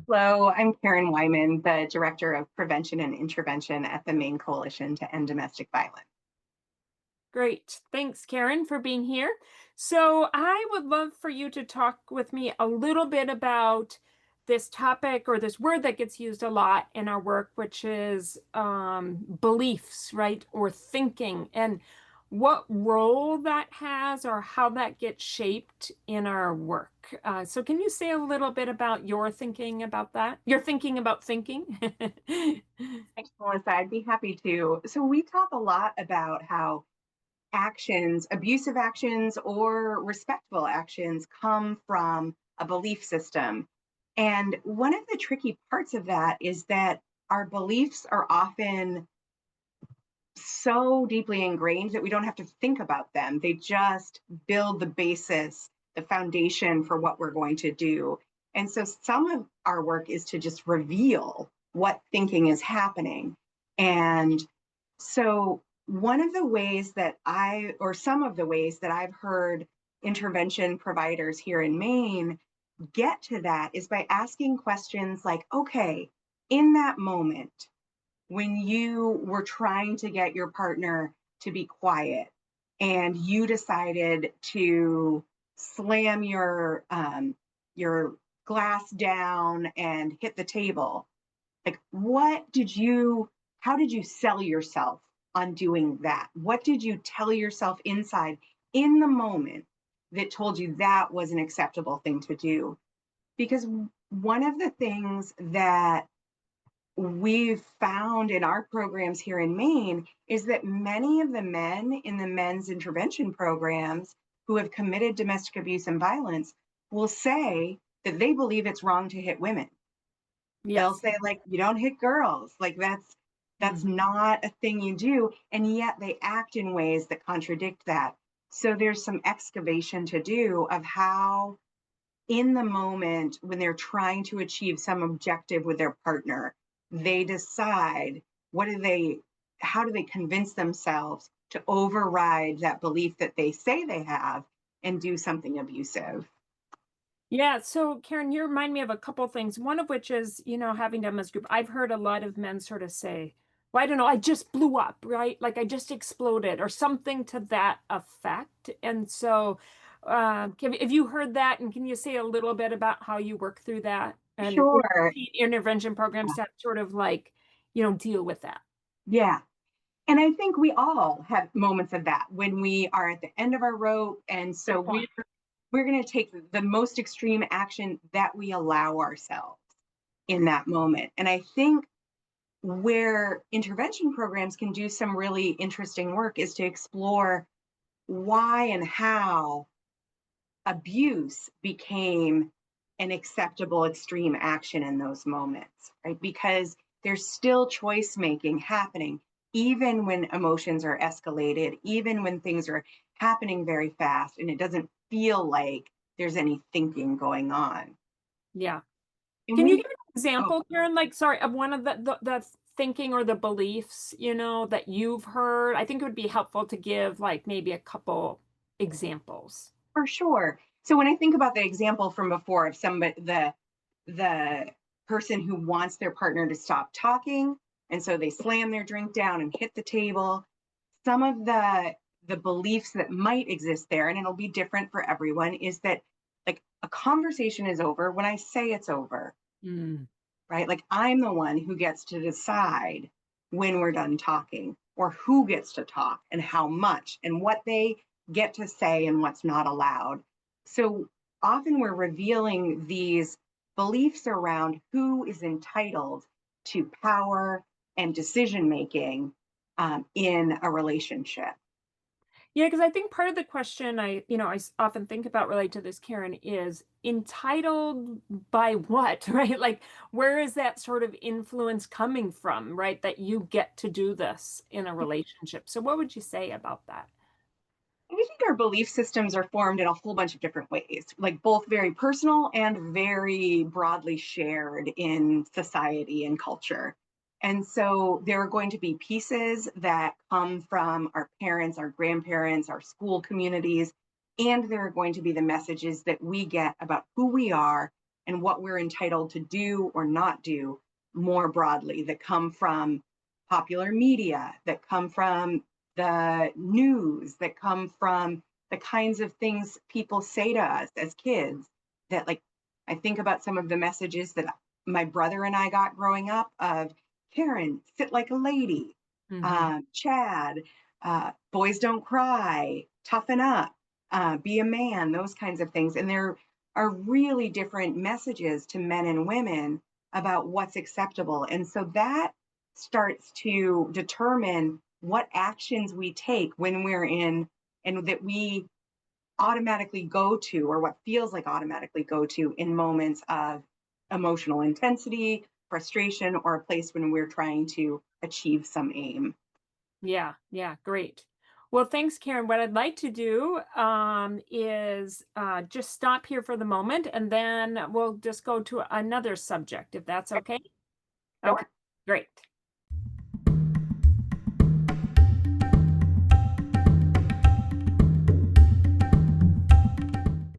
Hello, I'm Karen Wyman, the Director of Prevention and Intervention at the Maine Coalition to End Domestic Violence. Great. Thanks, Karen, for being here. So, I would love for you to talk with me a little bit about this topic or this word that gets used a lot in our work, which is beliefs, right? Or thinking, and what role that has or how that gets shaped in our work. So, can you say a little bit about your thinking about that? Your thinking about thinking? Thanks, Melissa. I'd be happy to. So, we talk a lot about how actions, abusive actions or respectful actions, come from a belief system. And one of the tricky parts of that is that our beliefs are often so deeply ingrained that we don't have to think about them. They just build the basis, the foundation for what we're going to do. And so some of our work is to just reveal what thinking is happening. And so one of the ways that or some of the ways that I've heard intervention providers here in Maine get to that is by asking questions like, okay, in that moment, when you were trying to get your partner to be quiet and you decided to slam your glass down and hit the table, like how did you sell yourself on doing that? What did you tell yourself inside in the moment that told you that was an acceptable thing to do? Because one of the things that we've found in our programs here in Maine is that many of the men in the men's intervention programs who have committed domestic abuse and violence will say that they believe it's wrong to hit women. They'll Yes. say, like, you don't hit girls, like that's Mhm. not a thing you do, and yet they act in ways that contradict that. So there's some excavation to do of how in the moment when they're trying to achieve some objective with their partner, they decide how do they convince themselves to override that belief that they say they have and do something abusive. Yeah, so Karen, you remind me of a couple things. One of which is, having done this group, I've heard a lot of men sort of say, well, I don't know, I just blew up, right? Like I just exploded or something to that effect. And so, have you heard that? And can you say a little bit about how you work through that and or Sure. intervention programs that sort of like, deal with that? Yeah. And I think we all have moments of that when we are at the end of our rope. And so Good point. we're going to take the most extreme action that we allow ourselves in that moment. And I think where intervention programs can do some really interesting work is to explore why and how abuse became an acceptable extreme action in those moments, right? Because there's still choice making happening, even when emotions are escalated, even when things are happening very fast, and it doesn't feel like there's any thinking going on. Yeah. And Can you we, give an oh, example, Karen, like, sorry, of one of the thinking or the beliefs, that you've heard? I think it would be helpful to give like maybe a couple examples. for sure. So when I think about the example from before of somebody, the person who wants their partner to stop talking, and so they slam their drink down and hit the table. Some of the beliefs that might exist there, and it'll be different for everyone, is that like a conversation is over when I say it's over, Mm. right? Like I'm the one who gets to decide when we're done talking, or who gets to talk and how much and what they get to say and what's not allowed. So often we're revealing these beliefs around who is entitled to power and decision making in a relationship. Yeah, because I think part of the question often think about related to this, Karen, is entitled by what, right? Like, where is that sort of influence coming from, right? That you get to do this in a relationship. So what would you say about that? I think our belief systems are formed in a whole bunch of different ways, like both very personal and very broadly shared in society and culture. And so there are going to be pieces that come from our parents, our grandparents, our school communities, and there are going to be the messages that we get about who we are and what we're entitled to do or not do more broadly, that come from popular media, that come from the news, that come from the kinds of things people say to us as kids. That, like, I think about some of the messages that my brother and I got growing up of Karen, sit like a lady, Hmm. Chad, boys don't cry, toughen up, be a man, those kinds of things. And there are really different messages to men and women about what's acceptable. And so that starts to determine what actions we take when we're in, and that we automatically go to, or what feels like automatically go to, in moments of emotional intensity, frustration, or a place when we're trying to achieve some aim. Yeah, yeah, great. Well, thanks, Karen. What I'd like to do is just stop here for the moment, and then we'll just go to another subject, if that's okay. Okay, Sure. great.